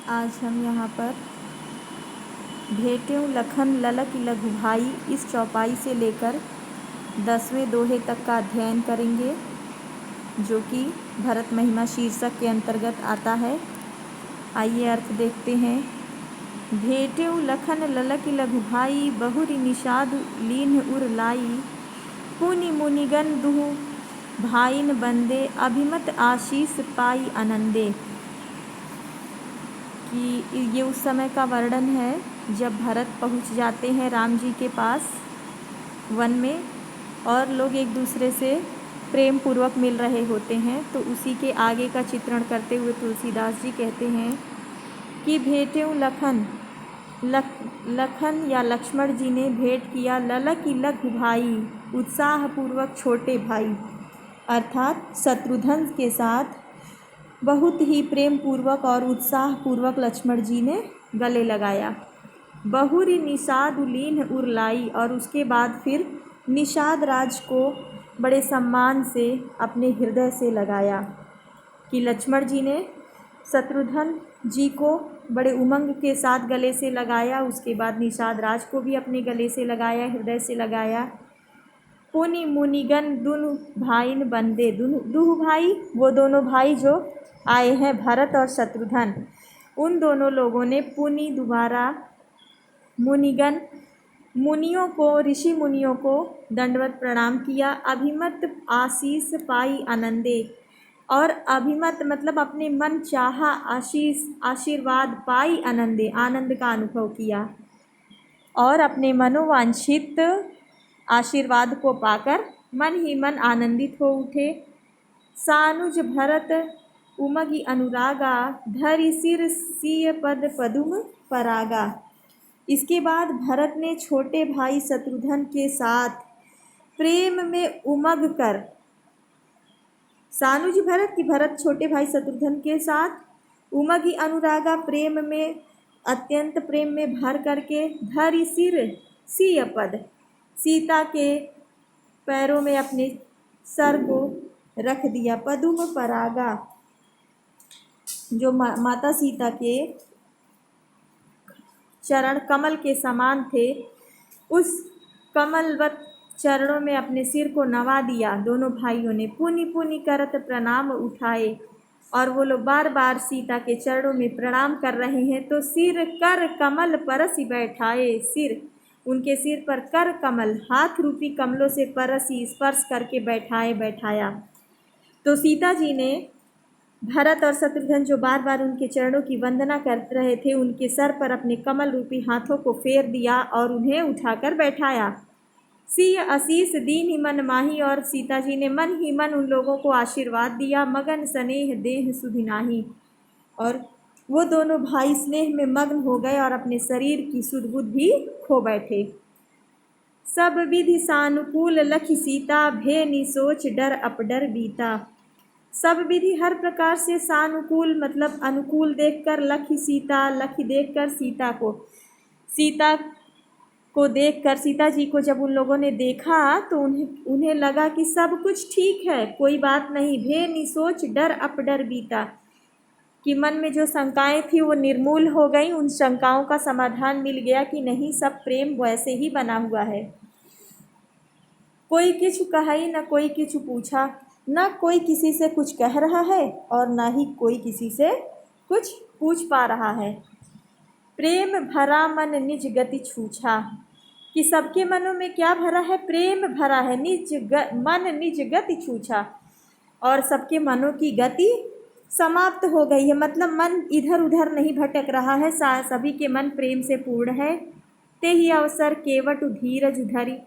आज हम यहाँ पर भेंट्यों लखन ललक लघु भाई इस चौपाई से लेकर 10वें दोहे तक का अध्ययन करेंगे, जो कि भरत महिमा शीर्षक के अंतर्गत आता है। आइए अर्थ देखते हैं। भेंट्यों लखन ललक लघु भाई, बहुरि निषाद लीन उर लाई। पुनि मुनिगन दुहु भाइन बंदे, अभिमत आशीष पाई आनंदे। कि ये उस समय का वर्णन है जब भरत पहुंच जाते हैं राम जी के पास वन में, और लोग एक दूसरे से प्रेम पूर्वक मिल रहे होते हैं। तो उसी के आगे का चित्रण करते हुए तुलसीदास जी कहते हैं कि भेंट्यों लखन या लक्ष्मण जी ने भेंट किया ललक लघु भाई, उत्साहपूर्वक छोटे भाई, अर्थात शत्रुघ्न के साथ बहुत ही प्रेम पूर्वक और उत्साह पूर्वक लक्ष्मण जी ने गले लगाया। बहुरी निषाद लीन उर लाई, और उसके बाद फिर निषाद राज को बड़े सम्मान से अपने हृदय से लगाया। कि लक्ष्मण जी ने शत्रुघ्न जी को बड़े उमंग के साथ गले से लगाया, उसके बाद निषाद राज को भी अपने गले से लगाया, हृदय से लगाया। पुनि मुनिगन दुनु भाइन बंदे, दुहु भाई वो दोनों भाई जो आए हैं भरत और शत्रुघ्न, उन दोनों लोगों ने पुनि दोबारा मुनिगन मुनियों को, ऋषि मुनियों को दंडवत प्रणाम किया। अभिमत आशीष पाई आनंदे, और अभिमत मतलब अपने मन चाहा आशीष आशीर्वाद पाई आनंदे, आनंद का अनुभव किया और अपने मनोवांछित आशीर्वाद को पाकर मन ही मन आनंदित हो उठे। सानुज भरत उमगी अनुरागा, धरि सिर सिय पद पदुम परागा। इसके बाद भरत ने छोटे भाई शत्रुघ्न के साथ प्रेम में उमग कर, सानुज भरत की भरत छोटे भाई शत्रुघ्न के साथ, उमगी अनुरागा प्रेम में अत्यंत प्रेम में भर करके, धरि सिर सिय पद सीता के पैरों में अपने सर को रख दिया। पदुम परागा जो माता सीता के चरण कमल के समान थे, उस कमलवत चरणों में अपने सिर को नवा दिया दोनों भाइयों ने। पुनि पुनि करत प्रणाम उठाए, और वो लोग बार बार सीता के चरणों में प्रणाम कर रहे हैं। तो सिर कर कमल परसी बैठाए, सिर उनके सिर पर कर कमल हाथ रूपी कमलों से परसी स्पर्श करके बैठाया। तो सीता जी ने भरत और शत्रुघ्न जो बार बार उनके चरणों की वंदना कर रहे थे, उनके सर पर अपने कमल रूपी हाथों को फेर दिया और उन्हें उठाकर बैठाया। सिय आशीष दीन ही मन माही, और सीता जी ने मन ही मन उन लोगों को आशीर्वाद दिया। मगन स्नेह देह सुधि नाही, और वो दोनों भाई स्नेह में मग्न हो गए और अपने शरीर की सुध बुध भी खो बैठे। सब विधि सानुकूल लखि सीता, भे निसोच डर अपडर बीता। सब विधि हर प्रकार से सानुकूल मतलब अनुकूल देखकर, लखि सीता लखि देखकर सीता को देखकर, सीता जी को जब उन लोगों ने देखा तो उन्हें लगा कि सब कुछ ठीक है, कोई बात नहीं। भे निसोच डर अपडर बीता, कि मन में जो शंकाएं थी वो निर्मूल हो गई, उन शंकाओं का समाधान मिल गया कि नहीं, सब प्रेम वैसे ही बना हुआ है। कोई किछु कहाई न कोई किछु पूछा, न कोई किसी से कुछ कह रहा है और न ही कोई किसी से कुछ पूछ पा रहा है। प्रेम भरा मन निज गति छूछा, कि सबके मनों में क्या भरा है, प्रेम भरा है। मन निज गति छूछा, और सबके मनों की गति समाप्त हो गई है, मतलब मन इधर उधर नहीं भटक रहा है, सभी के मन प्रेम से पूर्ण है। ते ही अवसर केवट धीरज धरी,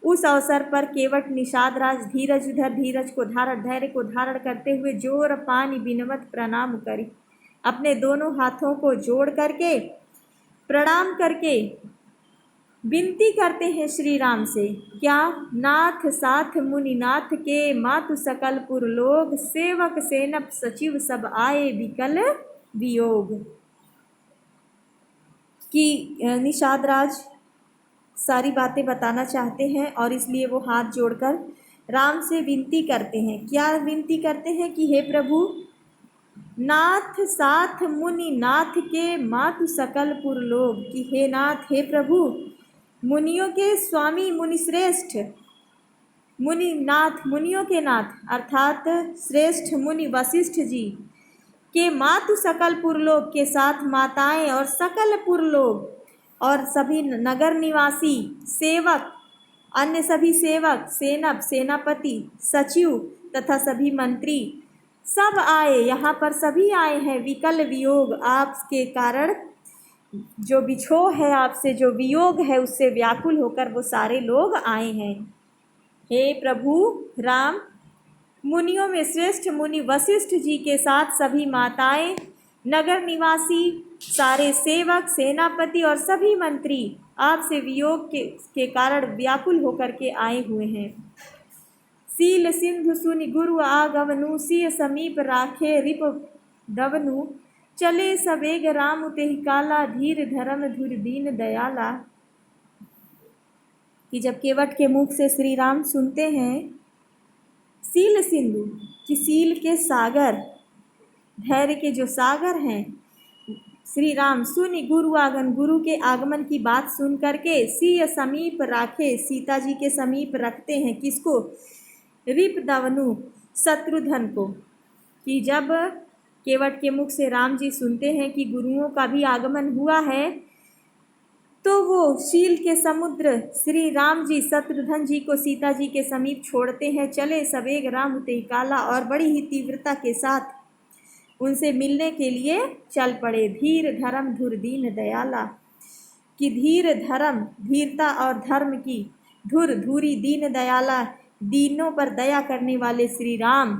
उस अवसर पर केवट निषाद राज धीरज को धैर्य को धारण करते हुए जोर पानी बिनवत प्रणाम करी, अपने दोनों हाथों को जोड़ करके प्रणाम करके विनती करते हैं श्री राम से। क्या? नाथ साथ मुनिनाथ के, मातु सकल पुर लोग, सेवक सेनप सचिव सब आए विकल वियोग। कि निषाद राज सारी बातें बताना चाहते हैं और इसलिए वो हाथ जोड़कर राम से विनती करते हैं। क्या विनती करते हैं? कि हे प्रभु, नाथ साथ मुनि नाथ के मातु सकल पुरलोक, कि हे नाथ, हे प्रभु, मुनियों के स्वामी मुनिश्रेष्ठ, मुनि नाथ, मुनियों के नाथ अर्थात श्रेष्ठ मुनि वशिष्ठ जी के मातु सकल पुरलोक के साथ माताएं और सकल पुरलोक और सभी नगर निवासी सेवक, अन्य सभी सेवक, सेनप, सेनापति, सचिव तथा सभी मंत्री सब आए, यहाँ पर सभी आए हैं। विकल वियोग, आपके कारण जो बिछोह है, आपसे जो वियोग है उससे व्याकुल होकर वो सारे लोग आए हैं। हे प्रभु राम, मुनियों में श्रेष्ठ मुनि वशिष्ठ जी के साथ सभी माताएं, नगर निवासी, सारे सेवक, सेनापति और सभी मंत्री आपसे वियोग के कारण व्याकुल होकर के आए हुए हैं। सील सिंधु सुनि गुरु आगवनु, सिय समीप राखे रिप दवनु, चले सवेग राम तेहि काला, धीर धर्म धुर दीन दयाला। कि जब केवट के मुख से श्री राम सुनते हैं सील सिंधु, कि सील के सागर, धैर्य के जो सागर हैं, श्री राम सुनि गुरु आगन, गुरु के आगमन की बात सुन करके, सिय समीप राखे, सीता जी के समीप रखते हैं, किसको? रिप दवनु, शत्रुघ्न को। कि जब केवट के मुख से राम जी सुनते हैं कि गुरुओं का भी आगमन हुआ है, तो वो शील के समुद्र श्री राम जी शत्रुघ्न जी को सीता जी के समीप छोड़ते हैं। चले सवेग राम तेहि काला, और बड़ी ही तीव्रता के साथ उनसे मिलने के लिए चल पड़े। धीर धर्म धुर दीन दयाला, कि धीर धर्म, धीरता और धर्म की, धुर धूरी, दीन दयाला, दीनों पर दया करने वाले श्री राम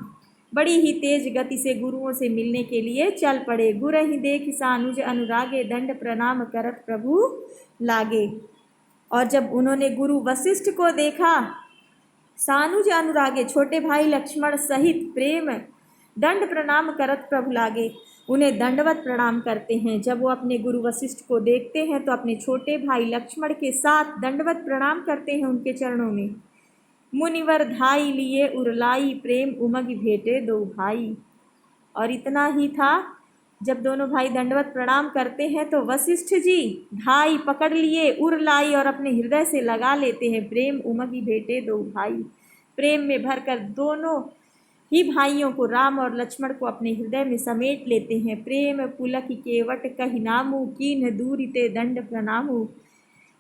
बड़ी ही तेज गति से गुरुओं से मिलने के लिए चल पड़े। गुरहि देख सानुज अनुरागे, दंड प्रणाम करत प्रभु लागे। और जब उन्होंने गुरु वशिष्ठ को देखा, सानुज अनुरागे, छोटे भाई लक्ष्मण सहित प्रेम दंड प्रणाम करत प्रभु लागे, उन्हें दंडवत प्रणाम करते हैं। जब वो अपने गुरु वशिष्ठ को देखते हैं तो अपने छोटे भाई लक्ष्मण के साथ दंडवत प्रणाम करते हैं उनके चरणों में। मुनिवर धाई लिए उरलाई, प्रेम उमग भेटे दो भाई। और इतना ही था, जब दोनों भाई दंडवत प्रणाम करते हैं तो वशिष्ठ जी धाई पकड़ लिए, उरलाई, और अपने हृदय से लगा लेते हैं। प्रेम उमगी भेटे दो भाई, प्रेम में भरकर दोनों ही भाइयों को, राम और लक्ष्मण को, अपने हृदय में समेट लेते हैं। प्रेम पुलक केवट कहि नामु, कीन्ह दूरि ते दंड प्रणामु।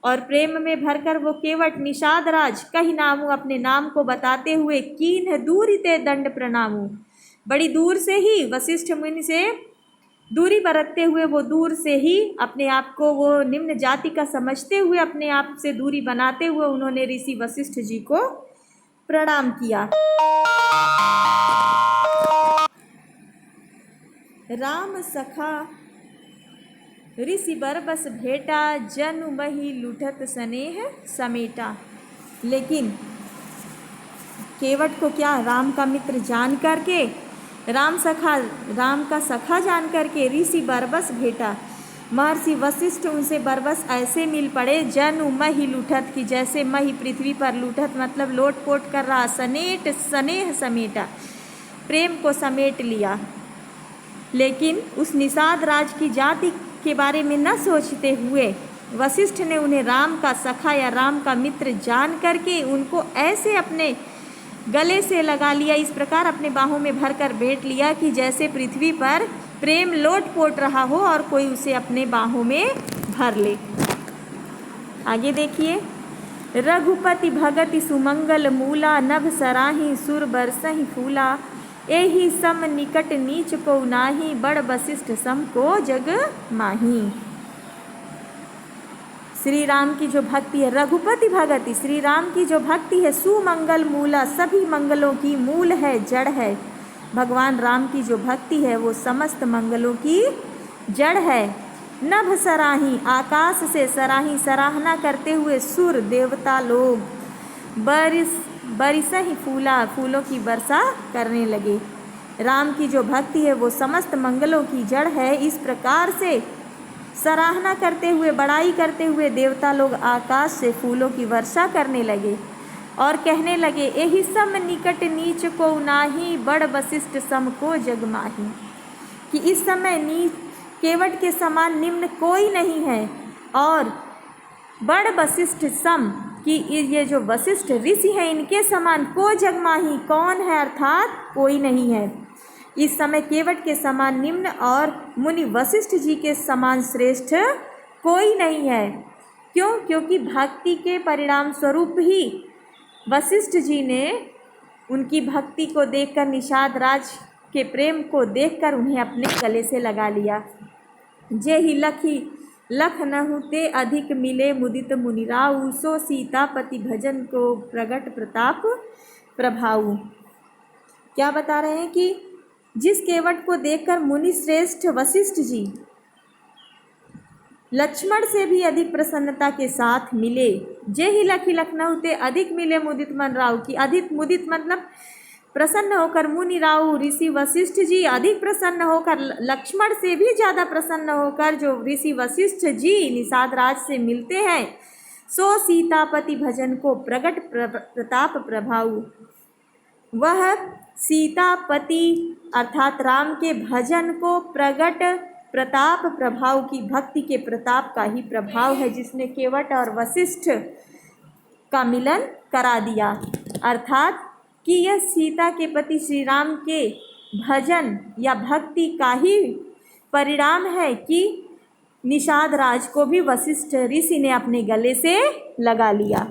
और प्रेम में भरकर वो केवट निषाद राज कहि नामु, अपने नाम को बताते हुए, कीन्ह दूरि ते दंड प्रणामु, बड़ी दूर से ही वशिष्ठ मुनि से दूरी बरतते हुए, वो दूर से ही अपने आप को वो निम्न जाति का समझते हुए, अपने आप से दूरी बनाते हुए उन्होंने ऋषि वशिष्ठ जी को प्रणाम किया। राम सखा ऋषि बरबस भेटा, जनु मही लुठत स्नेह समेटा। लेकिन केवट को क्या, राम का मित्र जान करके, राम का सखा जान करके ऋषि बरबस भेटा, महर्षि वशिष्ठ उनसे बरबस ऐसे मिल पड़े, जनु मही लुठत, की जैसे मही पृथ्वी पर, लुठत मतलब लोटपोट कर रहा, सनेट स्नेह समेटा, प्रेम को समेट लिया। लेकिन उस निषाद राज की जाति के बारे में न सोचते हुए वशिष्ठ ने उन्हें राम का सखा या राम का मित्र जान करके उनको ऐसे अपने गले से लगा लिया, इस प्रकार अपने बाहों में भरकर बैठ लिया कि जैसे पृथ्वी पर प्रेम लोटपोट रहा हो और कोई उसे अपने बाहों में भर ले। आगे देखिए, रघुपति भगति सुमंगल मूला, नभ सराही सुर बरसहि फूला, एहि सम निकट नीच को नाही, बड़ वशिष्ठ सम को जग माही। श्री राम की जो भक्ति है, रघुपति भगति, श्री राम की जो भक्ति है, सुमंगल मूला, सभी मंगलों की मूल है, जड़ है। भगवान राम की जो भक्ति है वो समस्त मंगलों की जड़ है। नभ सराही, आकाश से सराही, सराहना करते हुए सुर देवता लोग, बरिसहि फूला, फूलों की वर्षा करने लगे। राम की जो भक्ति है वो समस्त मंगलों की जड़ है। इस प्रकार से सराहना करते हुए, बड़ाई करते हुए देवता लोग आकाश से फूलों की वर्षा करने लगे और कहने लगे, एहि सम निकट नीच को नाही, बड़ वशिष्ठ सम को जग माही। कि इस समय नीच केवट के समान निम्न कोई नहीं है, और बड़ वशिष्ठ सम कि ये जो वशिष्ठ ऋषि हैं इनके समान को जगमाही कौन है, अर्थात कोई नहीं है। इस समय केवट के समान निम्न और मुनि वशिष्ठ जी के समान श्रेष्ठ कोई नहीं है। क्यों? क्योंकि भक्ति के परिणाम स्वरूप ही वशिष्ठ जी ने उनकी भक्ति को देखकर, निषाद राज के प्रेम को देखकर उन्हें अपने गले से लगा लिया। जे ही लख नहु ते अधिक मिले मुदित मुनिराउ, सो सीतापति भजन को प्रगट प्रताप प्रभाऊ। क्या बता रहे हैं कि जिस केवट को देखकर मुनि श्रेष्ठ वशिष्ठ जी लक्ष्मण से भी अधिक प्रसन्नता के साथ मिले, जे ही लखनऊ ते अधिक मिले मुदित मन राव की, अधिक मुदित मतलब प्रसन्न होकर, मुनि राव ऋषि वशिष्ठ जी अधिक प्रसन्न होकर, लक्ष्मण से भी ज़्यादा प्रसन्न होकर जो ऋषि वशिष्ठ जी निषाद राज से मिलते हैं, सो सीतापति भजन को प्रगट प्रताप प्रभाऊ। वह सीतापति अर्थात राम के भजन को प्रगट प्रताप प्रभाव की, भक्ति के प्रताप का ही प्रभाव है, जिसने केवट और वशिष्ठ का मिलन करा दिया। अर्थात कि यह सीता के पति श्री राम के भजन या भक्ति का ही परिणाम है कि निषाद राज को भी वशिष्ठ ऋषि ने अपने गले से लगा लिया।